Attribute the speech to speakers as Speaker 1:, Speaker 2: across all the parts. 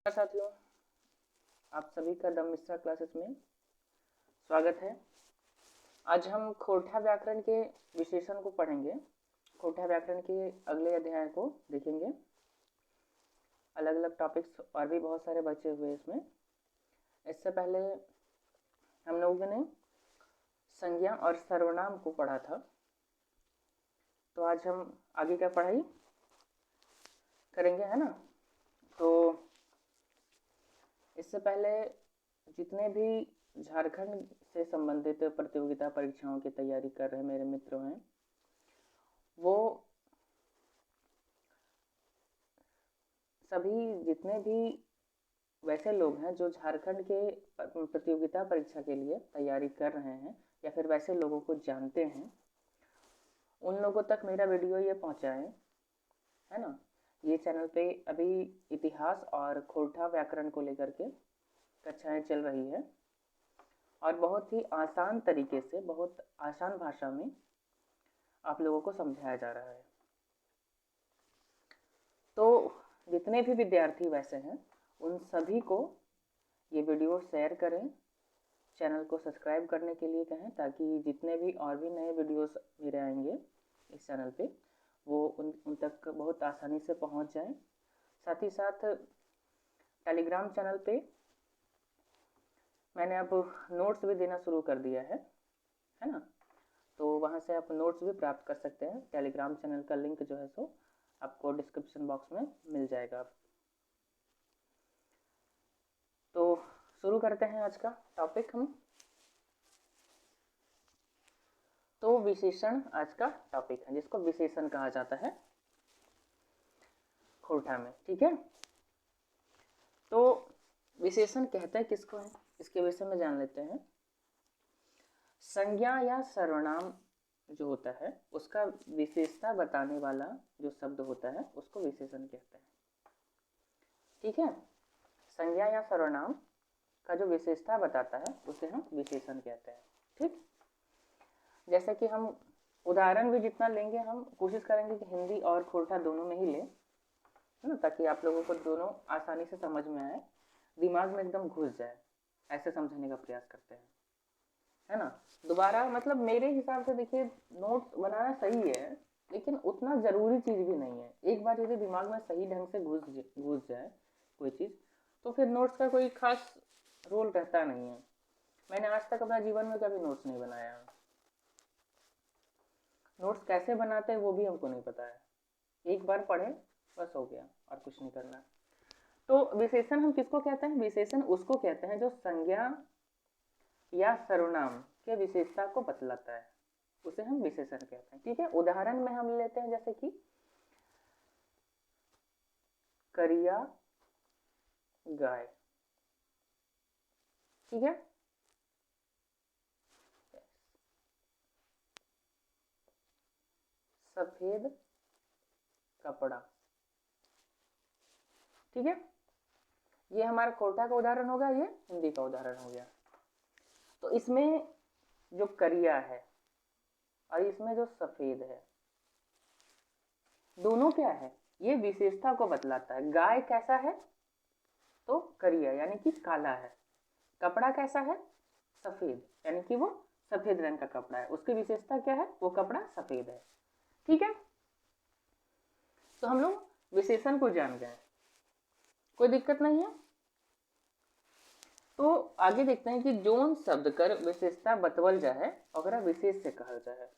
Speaker 1: साथियों, आप सभी का द मिश्रा क्लासेस में स्वागत है। आज हम खोरठा व्याकरण के विशेषण को पढ़ेंगे। खोरठा व्याकरण के अगले अध्याय को देखेंगे। अलग अलग टॉपिक्स और भी बहुत सारे बचे हुए इसमें। इससे पहले हम लोगों ने संज्ञा और सर्वनाम को पढ़ा था, तो आज हम आगे का पढ़ाई करेंगे, है ना। तो इससे पहले जितने भी झारखंड से संबंधित प्रतियोगिता परीक्षाओं की तैयारी कर रहे मेरे मित्र हैं, वो सभी जितने भी वैसे लोग हैं जो झारखंड के प्रतियोगिता परीक्षा के लिए तैयारी कर रहे हैं या फिर वैसे लोगों को जानते हैं, उन लोगों तक मेरा वीडियो ये पहुंचाएं, है ना। ये चैनल पे अभी इतिहास और खोरठा व्याकरण को लेकर के कक्षाएं चल रही है और बहुत ही आसान तरीके से, बहुत आसान भाषा में आप लोगों को समझाया जा रहा है। तो जितने भी विद्यार्थी वैसे हैं, उन सभी को ये वीडियो शेयर करें, चैनल को सब्सक्राइब करने के लिए कहें, ताकि जितने भी और भी नए वीडियोस मेरे आएंगे इस चैनल पे वो उन तक बहुत आसानी से पहुंच जाएं। साथ ही साथ टेलीग्राम चैनल पे मैंने अब नोट्स भी देना शुरू कर दिया है ना। तो वहाँ से आप नोट्स भी प्राप्त कर सकते हैं। टेलीग्राम चैनल का लिंक जो है सो आपको डिस्क्रिप्शन बॉक्स में मिल जाएगा। तो शुरू करते हैं आज का टॉपिक हम। तो विशेषण आज का टॉपिक है, जिसको विशेषण कहा जाता है खोरठा में, ठीक है। तो विशेषण कहते हैं किसको है, इसके विषय में जान लेते हैं। संज्ञा या सर्वनाम जो होता है उसका विशेषता बताने वाला जो शब्द होता है उसको विशेषण कहते हैं, ठीक है। संज्ञा या सर्वनाम का जो विशेषता बताता है उसे हम विशेषण कहते हैं, ठीक। जैसे कि हम उदाहरण भी जितना लेंगे, हम कोशिश करेंगे कि हिंदी और खोरठा दोनों में ही लें, है ना, ताकि आप लोगों को दोनों आसानी से समझ में आए, दिमाग में एकदम घुस जाए, ऐसे समझने का प्रयास करते हैं, है ना। दोबारा मतलब मेरे हिसाब से देखिए, नोट बनाना सही है, लेकिन उतना ज़रूरी चीज़ भी नहीं है। एक बार यदि दिमाग में सही ढंग से घुस जाए कोई चीज़, तो फिर नोट्स का कोई खास रोल रहता नहीं है। मैंने आज तक अपना जीवन में कभी नोट्स नहीं बनाया। नोट्स कैसे बनाते हैं वो भी हमको नहीं पता है। एक बार पढ़े बस हो गया, और कुछ नहीं करना। तो विशेषण हम किसको कहते हैं? विशेषण उसको कहते हैं जो संज्ञा या सर्वनाम के विशेषता को बतलाता है, उसे हम विशेषण कहते हैं, ठीक है। उदाहरण में हम लेते हैं जैसे कि करिया गाय, ठीक है। सफेद कपड़ा, ठीक है। ये हमारा खोरठा का उदाहरण होगा, ये हिंदी का उदाहरण हो गया। तो इसमें जो करिया है और इसमें जो सफेद है, दोनों क्या है? ये विशेषता को बतलाता है। गाय कैसा है? तो करिया यानी कि काला है। कपड़ा कैसा है? सफेद, यानी कि वो सफेद रंग का कपड़ा है। उसकी विशेषता क्या है? वो कपड़ा सफेद है, ठीक है। तो हम लोग विशेषण को जान गए, कोई दिक्कत नहीं है। तो आगे देखते हैं कि जोन शब्द कर विशेषता बतवल जाए और विशेष से कहल जाए,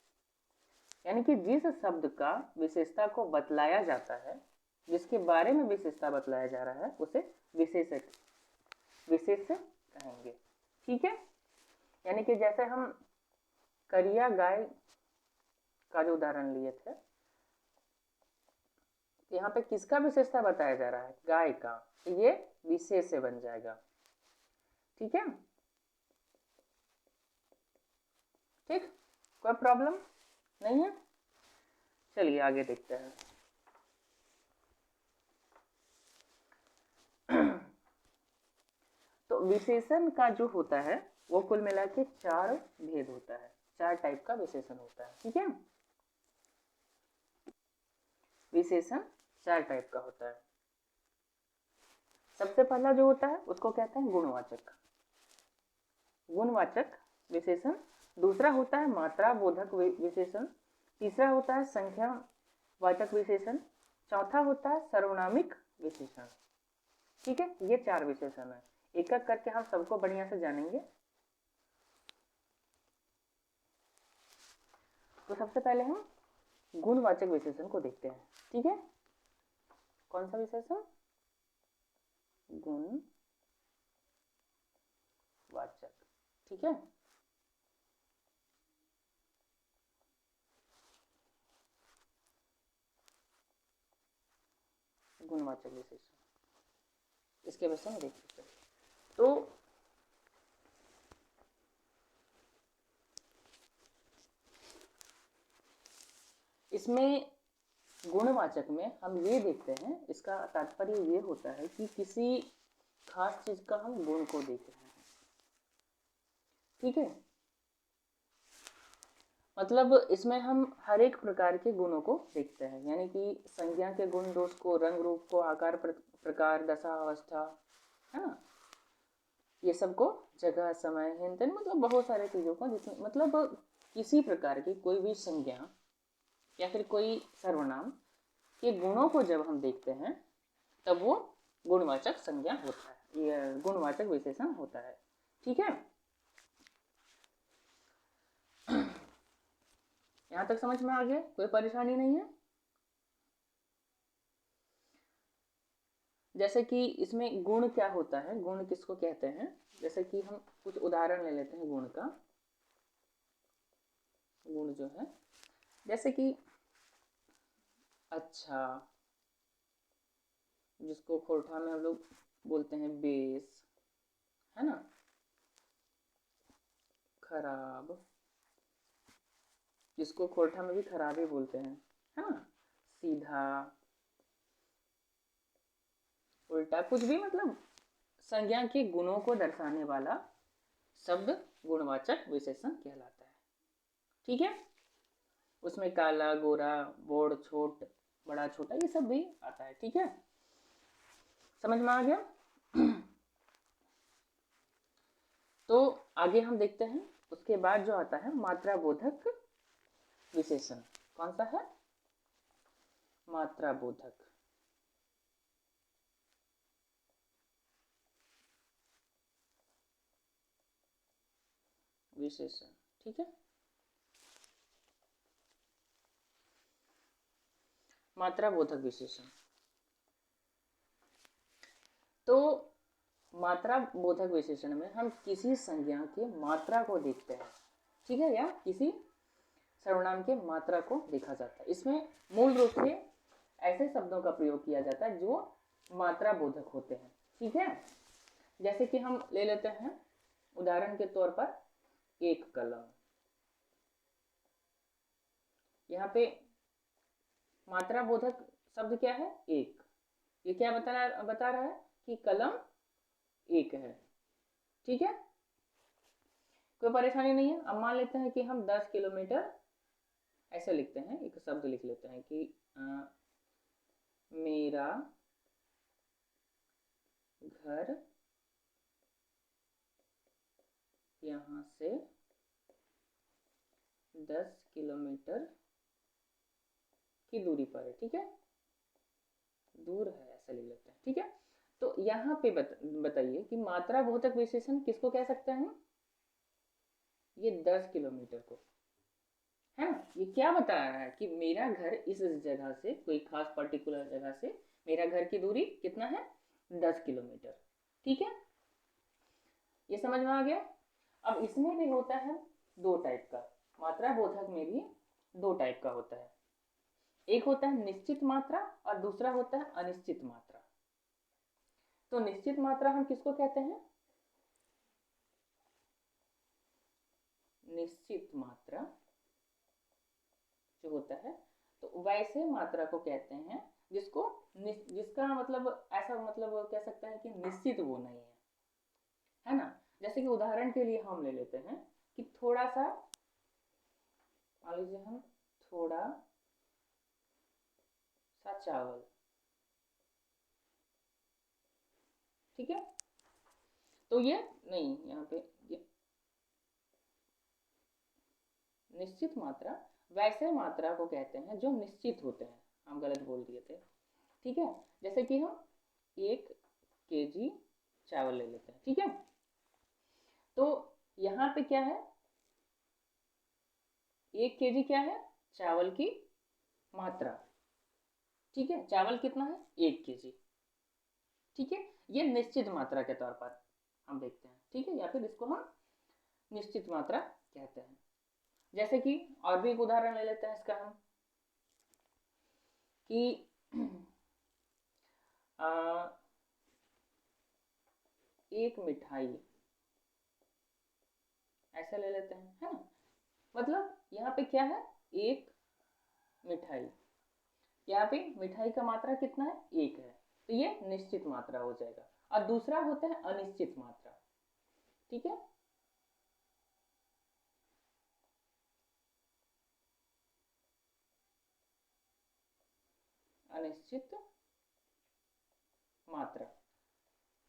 Speaker 1: यानी कि जिस शब्द का विशेषता को बतलाया जाता है, जिसके बारे में विशेषता बतलाया जा रहा है, उसे विशेष से कहेंगे, ठीक है। यानी कि जैसे हम करिया गाय का जो उदाहरण लिए थे, यहाँ पे किसका विशेषता बताया जा रहा है? गाय का। ये विशेष से बन जाएगा, ठीक है। ठीक, कोई प्रॉब्लम नहीं है। चलिए आगे देखते हैं। तो विशेषण का जो होता है वो कुल मिला के 4 भेद होता है, 4 टाइप का विशेषण होता है, ठीक है। विशेषण 4 टाइप का होता है। सबसे पहला जो होता है उसको कहते हैं गुणवाचक, गुणवाचक विशेषण। दूसरा होता है मात्रा बोधक विशेषण। तीसरा होता है संख्या वाचक विशेषण। चौथा होता है सर्वनामिक विशेषण। ठीक है, ये 4 विशेषण है। एक एक करके हम सबको बढ़िया से जानेंगे। तो सबसे पहले हम गुणवाचक विशेषण को देखते हैं। ठीक है, कौन सा विशेषण? गुणवाचक। ठीक है, गुणवाचक विशेषण, इसके विषय में देख सकते हैं। तो इसमें गुणवाचक में हम ये देखते हैं, इसका तात्पर्य ये होता है कि किसी खास चीज का हम गुण को देख रहे हैं। ठीक है, मतलब इसमें हम हर एक प्रकार के गुणों को देखते हैं, यानी कि संज्ञा के गुण, दोष को, रंग रूप को, आकार प्रकार, दशा अवस्था, है ना, ये सब को, जगह समय हिंदन, मतलब बहुत सारे चीजों को, जिसमें मतलब किसी प्रकार की कोई भी संज्ञा या फिर कोई सर्वनाम के गुणों को जब हम देखते हैं तब वो गुणवाचक संज्ञा होता है, ये गुणवाचक विशेषण होता है। ठीक है, यहां तक समझ में आ गया? कोई परेशानी नहीं है? जैसे कि इसमें गुण क्या होता है, गुण किसको कहते हैं, जैसे कि हम कुछ उदाहरण ले लेते हैं गुण का। गुण जो है, जैसे कि अच्छा, जिसको खोरठा में हम लोग बोलते हैं बेस, है ना, खराब, जिसको खोरठा में भी खराब ही बोलते हैं, है ना, सीधा, उल्टा, कुछ भी, मतलब संज्ञा के गुणों को दर्शाने वाला शब्द गुणवाचक विशेषण कहलाता है। ठीक है, उसमें काला, गोरा, बोड़, छोट, बड़ा, छोटा, ये सब भी आता है। ठीक है, समझ में आ गया? तो आगे हम देखते हैं, उसके बाद जो आता है मात्रा बोधक विशेषण। कौन सा है? मात्रा बोधक विशेषण। ठीक है, मात्रा बोधक विशेषण। तो मात्रा बोधक विशेषण में हम किसी संज्ञा की मात्रा को देखते हैं। ठीक है, या किसी सर्वनाम के मात्रा को देखा जाता है। इसमें मूल रूप से ऐसे शब्दों का प्रयोग किया जाता है जो मात्रा बोधक होते हैं। ठीक है, जैसे कि हम ले लेते हैं उदाहरण के तौर पर एक कलम। यहाँ पे मात्रा बोधक शब्द क्या है? एक। ये क्या बता रहा है कि कलम एक है। ठीक है, कोई परेशानी नहीं है। अब मान लेते हैं कि हम 10 किलोमीटर ऐसे लिखते हैं, एक शब्द लिख लेते हैं कि मेरा घर यहाँ से 10 किलोमीटर की दूरी पर है। ठीक है, दूर है, ऐसा लिख लेते हैं। ठीक है, तो यहाँ पे बताइए कि मात्रा बोधक विशेषण किसको कह सकते हैं? ये 10 किलोमीटर को, है ना। ये क्या बता रहा है कि मेरा घर इस जगह से, कोई खास पर्टिकुलर जगह से मेरा घर की दूरी कितना है? 10 किलोमीटर। ठीक है, ये समझ में आ गया? अब इसमें भी होता है दो टाइप का, मात्रा बोधक में भी दो टाइप का होता है। एक होता है निश्चित मात्रा और दूसरा होता है अनिश्चित मात्रा। तो निश्चित मात्रा हम किसको कहते हैं? निश्चित मात्रा जो होता है, तो वैसे मात्रा को कहते हैं जिसका मतलब ऐसा, मतलब कह सकते हैं कि निश्चित वो नहीं है ना। जैसे कि उदाहरण के लिए हम ले लेते हैं कि थोड़ा सा, मान लीजिए हम थोड़ा सा चावल, ठीक है, तो ये नहीं, यहाँ पे ये निश्चित मात्रा वैसे मात्रा को कहते हैं जो निश्चित होते हैं, हम गलत बोल दिए थे, ठीक है। जैसे कि हम 1 kg चावल ले लेते हैं, ठीक है, तो यहाँ पे क्या है, 1 kg क्या है, चावल की मात्रा, ठीक है, चावल कितना है 1 kg, ठीक है, ये निश्चित मात्रा के तौर पर हम देखते हैं, ठीक है, या फिर इसको हम निश्चित मात्रा कहते हैं। जैसे कि और भी एक उदाहरण ले लेते हैं इसका हम, कि एक मिठाई ऐसा ले लेते हैं, है ना, मतलब यहाँ पे क्या है, एक मिठाई, यहाँ पे मिठाई का मात्रा कितना है, 1 है, तो ये निश्चित मात्रा हो जाएगा। और दूसरा होता है अनिश्चित मात्रा, ठीक है, अनिश्चित मात्रा,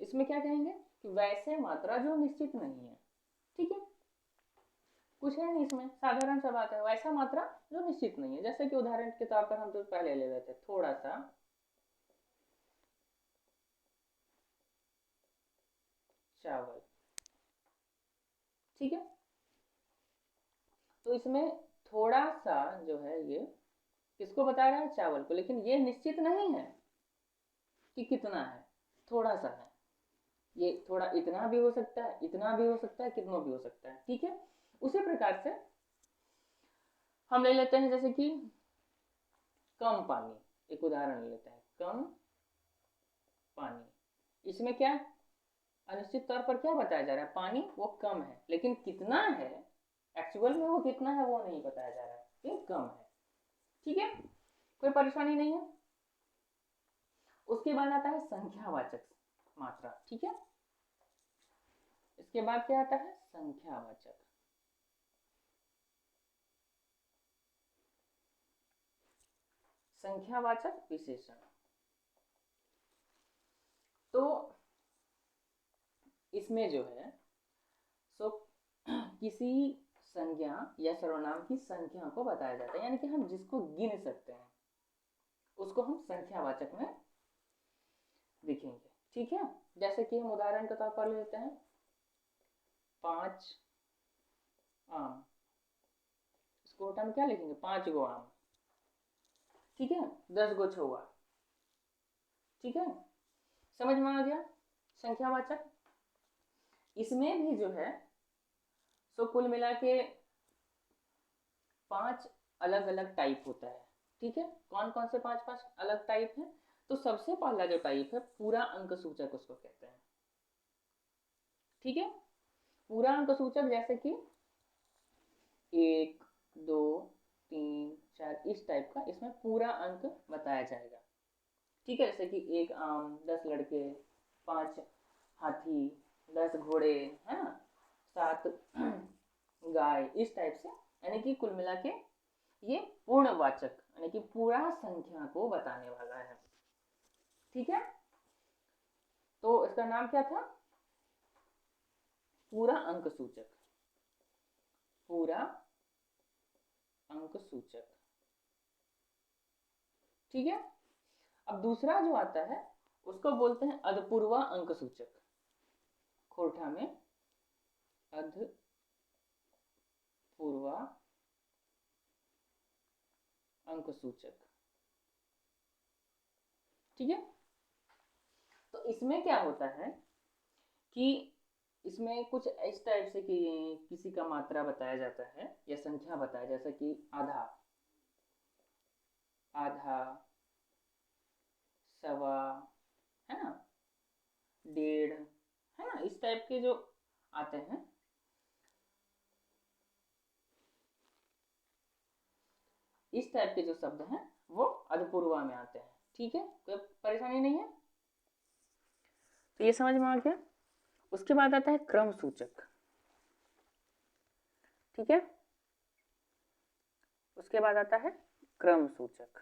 Speaker 1: इसमें क्या कहेंगे कि वैसे मात्रा जो निश्चित नहीं है, ठीक है, कुछ है नहीं इसमें, साधारण सा बात है, वैसा मात्रा जो निश्चित नहीं है। जैसे कि उदाहरण के तौर पर हम तो पहले ले लेते हैं थोड़ा सा चावल, ठीक है, तो इसमें थोड़ा सा जो है ये किसको बता रहा है, चावल को, लेकिन ये निश्चित नहीं है कि कितना है, थोड़ा सा है, ये थोड़ा इतना भी हो सकता है, इतना भी हो सकता है, कितना भी हो सकता है, ठीक है। उसी प्रकार से हम ले लेते हैं जैसे कि कम पानी, एक उदाहरण ले लेते हैं, कम पानी, इसमें क्या अनिश्चित तौर पर क्या बताया जा रहा है, पानी वो कम है, लेकिन कितना है, एक्चुअल में वो कितना है वो नहीं बताया जा रहा है, ये कम है, ठीक है, कोई परेशानी नहीं है। उसके बाद आता है संख्यावाचक मात्रा, ठीक है, इसके बाद क्या आता है, संख्यावाचक, संख्यावाचक विशेषण। तो इसमें जो है सो किसी संज्ञा या सर्वनाम की संख्या को बताया जाता है, यानी कि हम जिसको गिन सकते हैं उसको हम संख्यावाचक में लिखेंगे, ठीक है। जैसे कि हम उदाहरण के तौर पर लेते हैं 5 आम, इसको हम क्या लिखेंगे, 5 गो आम, ठीक है, 10 गो छुआ, ठीक है, समझ में आ गया संख्यावाचक। इसमें भी जो है सो कुल मिला के 5 अलग अलग टाइप होता है, ठीक है, कौन कौन से 5 अलग टाइप है, तो सबसे पहला जो टाइप है पूरा अंक सूचक उसको कहते हैं, ठीक है, पूरा अंक सूचक, जैसे कि 1 2 3 4 इस टाइप का, इसमें पूरा अंक बताया जाएगा, ठीक है, जैसे कि 1 आम, 10 लड़के, 5 हाथी, 10 घोड़े, है ना, 7 गाय, इस टाइप से, यानी कि कुल मिला के ये पूर्णवाचक यानी कि पूरा संख्या को बताने वाला है, ठीक है, तो इसका नाम क्या था, पूरा अंक सूचक, पूरा अंक सूचक, ठीक है। अब दूसरा जो आता है उसको बोलते हैं अधपूर्वा अंक सूचक, खोरठा में अधपूर्वा अंक सूचक, ठीक है। तो इसमें क्या होता है कि इसमें कुछ इस टाइप से कि किसी का मात्रा बताया जाता है या संख्या बताया, जैसे कि आधा, आधा, सवा, है ना, 1.5, है ना, इस टाइप के जो आते हैं, इस टाइप के जो शब्द हैं वो अधपूर्वा में आते हैं, ठीक है, कोई परेशानी नहीं है, तो ये समझ में आ गया। उसके बाद आता है क्रम सूचक, ठीक है, उसके बाद आता है क्रम सूचक,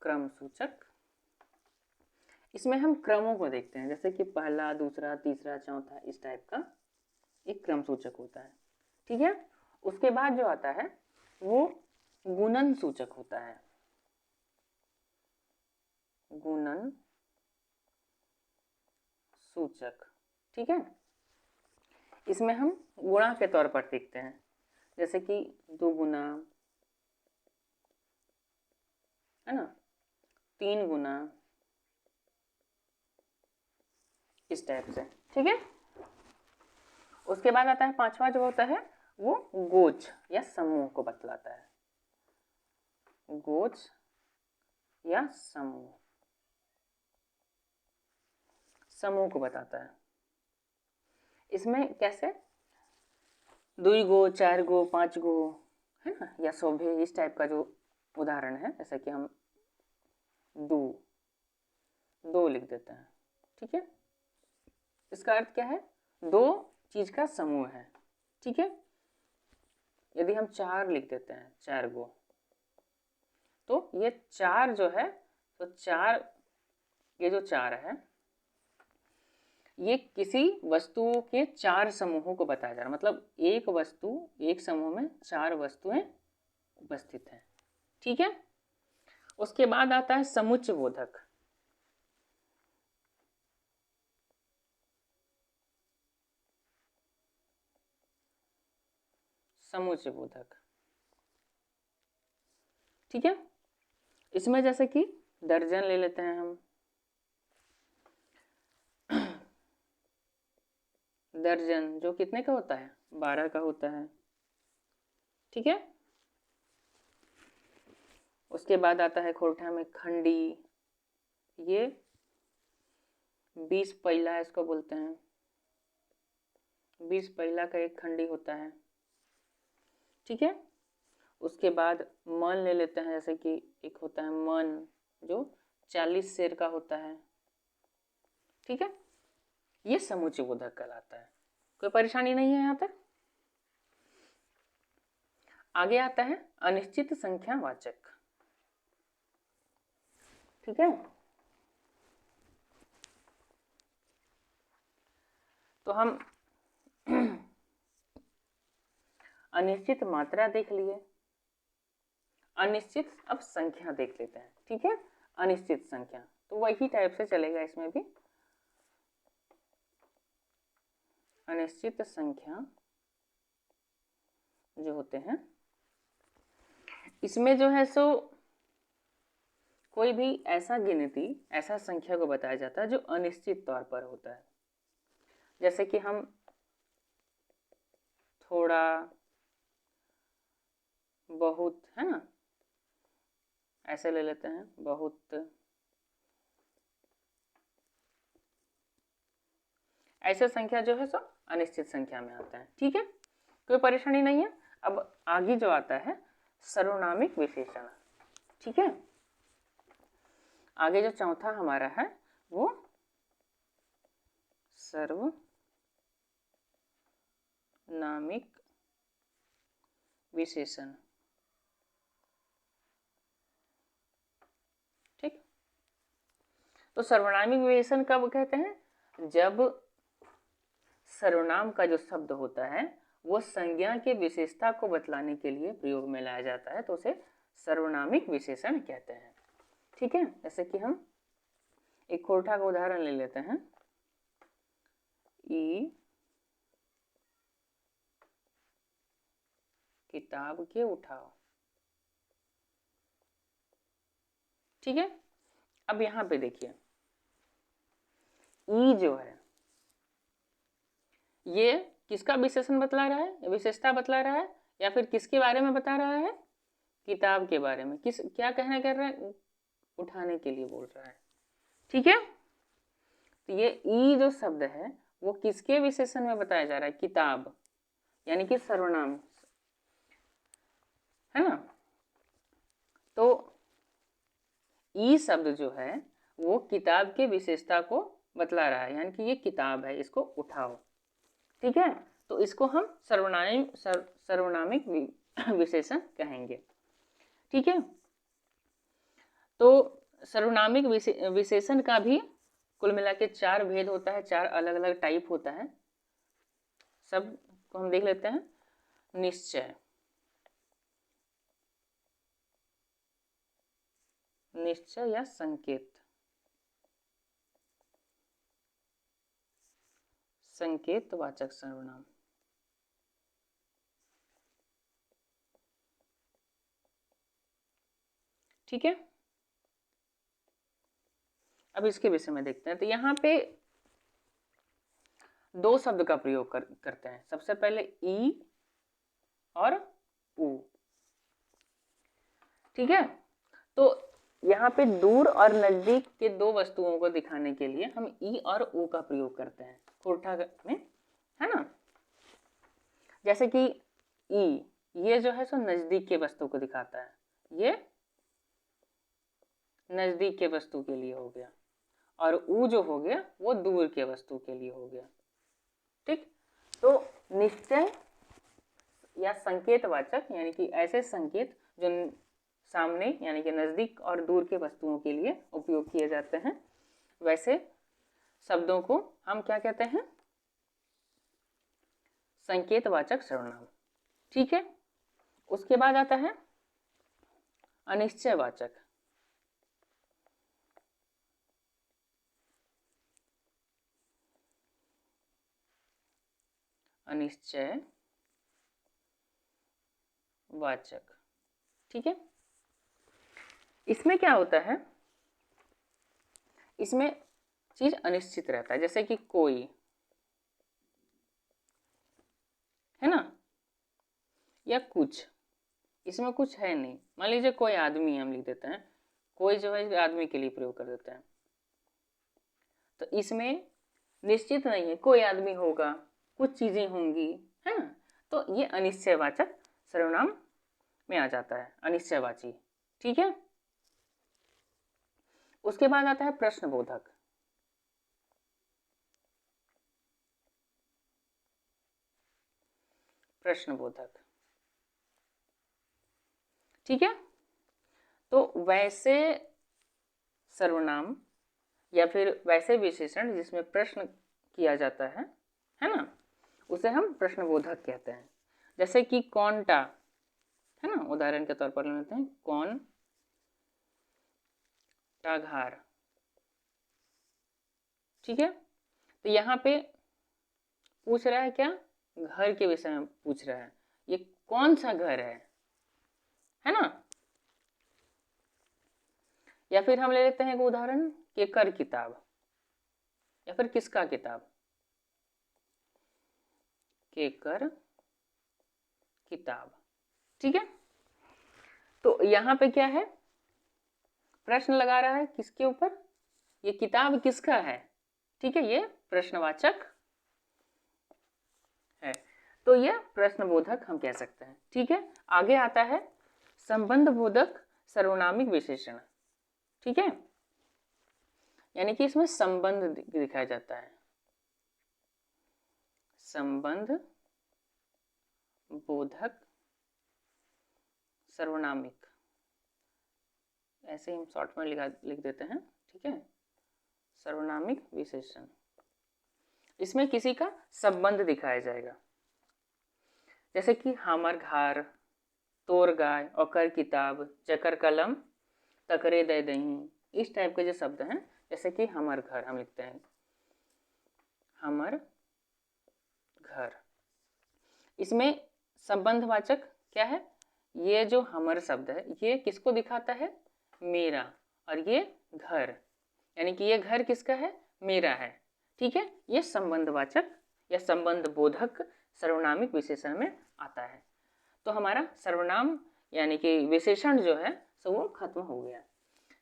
Speaker 1: क्रम सूचक। इसमें हम क्रमों को देखते हैं, जैसे कि पहला, दूसरा, तीसरा, चौथा, इस टाइप का एक क्रम सूचक होता है। ठीक है। उसके बाद जो आता है वो गुणन सूचक होता है। गुणन सूचक। ठीक है। इसमें हम गुणा के तौर पर सीखते हैं, जैसे कि 2 गुना, है ना, 3 गुना, इस टाइप से। ठीक है। उसके बाद आता है पांचवा जो होता है वो गोच या समूह को बतलाता है। गोच या समूह, समूह को बताता है। इसमें कैसे 2 गो, 4 गो, 5 गो, है ना, या शोभे, इस टाइप का जो उदाहरण है, जैसे कि हम 2 लिख देते हैं। ठीक है। इसका अर्थ क्या है, 2 चीज का समूह है। ठीक है। यदि हम 4 लिख देते हैं, 4 गो, तो ये 4 जो है, तो 4, ये जो 4 है ये किसी वस्तुओं के 4 समूहों को बताया जा रहा है। मतलब एक वस्तु, एक समूह में 4 वस्तुएं उपस्थित हैं। ठीक है। उसके बाद आता है समुच्चय बोधक। समुच्चय बोधक। ठीक है। इसमें जैसे कि दर्जन ले लेते हैं हम। दर्जन जो कितने का होता है, 12 का होता है। ठीक है। उसके बाद आता है खोरठा में खंडी, ये 20 पहिला इसको बोलते हैं। 20 पहिला का एक खंडी होता है। ठीक है। उसके बाद मन ले लेते हैं, जैसे कि एक होता है मन जो 40 शेर का होता है। ठीक है। ये समुच्चय बोधक कहलाता है। कोई परेशानी नहीं है यहाँ तक। आगे आता है अनिश्चित संख्या वाचक। ठीक है। तो हम अनिश्चित मात्रा देख लिए, अनिश्चित अब संख्या देख लेते हैं। ठीक है। अनिश्चित संख्या तो वही टाइप से चलेगा इसमें भी। अनिश्चित संख्या जो होते हैं, इसमें जो है सो कोई भी ऐसा गिनती, ऐसा संख्या को बताया जाता है जो अनिश्चित तौर पर होता है। जैसे कि हम थोड़ा, बहुत, है ना, ऐसे ले लेते हैं, बहुत, ऐसे संख्या जो है सो अनिश्चित संख्या में आता है। ठीक है। कोई परेशानी नहीं है। अब आगे जो आता है सर्वनामिक विशेषण। ठीक है। आगे जो चौथा हमारा है वो सर्वनामिक विशेषण। ठीक। तो सर्वनामिक विशेषण कब कहते हैं, जब सर्वनाम का जो शब्द होता है वो संज्ञा के विशेषता को बतलाने के लिए प्रयोग में लाया जाता है, तो उसे सर्वनामिक विशेषण कहते हैं। ठीक है। जैसे कि हम एक खोरठा का उदाहरण ले लेते हैं, ई किताब के उठाओ। ठीक है। अब यहां पे देखिए, ई जो है ये किसका विशेषण बतला रहा है, विशेषता बतला रहा है, या फिर किसके बारे में बता रहा है, किताब के बारे में। किस, क्या कहना कर रहा है, उठाने के लिए बोल रहा है। ठीक है। तो ये ई जो शब्द है वो किसके विशेषण में बताया जा रहा है, किताब, यानी कि सर्वनाम, है ना। तो ई शब्द जो है वो किताब के विशेषता को बतला रहा है, यानी कि ये किताब है, इसको उठाओ। ठीक है। तो इसको हम सर्वनामिक विशेषण कहेंगे। ठीक है। तो सर्वनामिक विशेषण का भी कुल मिला के 4 भेद होता है, 4 अलग अलग टाइप होता है। सब को हम देख लेते हैं। निश्चय, निश्चय या संकेत, संकेतवाचक सर्वनाम। ठीक है, अब इसके विषय में देखते हैं। तो यहाँ पे 2 शब्द का प्रयोग करते हैं। सबसे पहले ई और उ। ठीक है, तो यहाँ पे दूर और नजदीक के 2 वस्तुओं को दिखाने के लिए हम ई और उ का प्रयोग करते हैं कोठा में, है ना। जैसे कि ई, ये जो है सो नजदीक के वस्तु को दिखाता है, ये नजदीक के वस्तु के लिए हो गया, और उ जो हो गया वो दूर के वस्तु के लिए हो गया। ठीक, तो निश्चय या संकेतवाचक यानी कि ऐसे संकेत जो सामने यानी कि नजदीक और दूर के वस्तुओं के लिए उपयोग किए जाते हैं, वैसे शब्दों को हम क्या कहते हैं? संकेतवाचक सर्वनाम। ठीक है, उसके बाद आता है अनिश्चयवाचक। अनिश्चयवाचक, ठीक है। इसमें क्या होता है? इसमें चीज अनिश्चित रहता है, जैसे कि कोई, है ना, या कुछ। इसमें कुछ है नहीं। मान लीजिए कोई आदमी हम लिख देते हैं, कोई जो है आदमी के लिए प्रयोग कर देते हैं, तो इसमें निश्चित नहीं है कोई आदमी होगा, कुछ चीजें होंगी, है ना। तो ये अनिश्चयवाचक सर्वनाम में आ जाता है, अनिश्चयवाची। ठीक है, उसके बाद आता है प्रश्नबोधक। प्रश्नबोधक, ठीक है। तो वैसे सर्वनाम या फिर वैसे विशेषण जिसमें प्रश्न किया जाता है ना, उसे हम प्रश्नबोधक कहते हैं। जैसे कि कौनटा, है ना, उदाहरण के तौर पर लेते हैं, कौन टा घर। ठीक है, तो यहाँ पे पूछ रहा है क्या? घर के विषय में पूछ रहा है, ये कौन सा घर है ना। या फिर हम ले लेते हैं एक उदाहरण, केकर किताब, या फिर किसका किताब, केकर किताब। ठीक है, तो यहाँ पे क्या है? प्रश्न लगा रहा है किसके ऊपर? ये किताब किसका है? ठीक है, ये प्रश्नवाचक है, तो ये प्रश्नबोधक हम कह सकते हैं। ठीक है, आगे आता है संबंधबोधक सर्वनामिक विशेषण। ठीक है, यानी कि इसमें संबंध दिखाया जाता है, संबंध बोधक सर्वनामिक, ऐसे ही हम शॉर्ट में लिख देते हैं। ठीक है, सर्वनामिक विशेषण, इसमें किसी का संबंध दिखाया जाएगा, जैसे कि हमर घर, तोर गाय, ओकर किताब, जकर कलम, तकरे दे दही। इस टाइप के जो शब्द हैं, जैसे कि हमर घर हम लिखते हैं, हमर घर। इसमें संबंधवाचक क्या है? ये जो हमर शब्द है ये किसको दिखाता है? मेरा, और ये घर, यानी कि ये घर किसका है? मेरा है। ठीक है, ये संबंधवाचक या संबंध बोधक सर्वनामिक विशेषण में आता है। तो हमारा सर्वनाम यानी कि विशेषण जो है सो वो खत्म हो गया।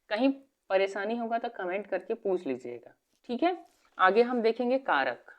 Speaker 1: कहीं परेशानी होगा तो कमेंट करके पूछ लीजिएगा। ठीक है, आगे हम देखेंगे कारक।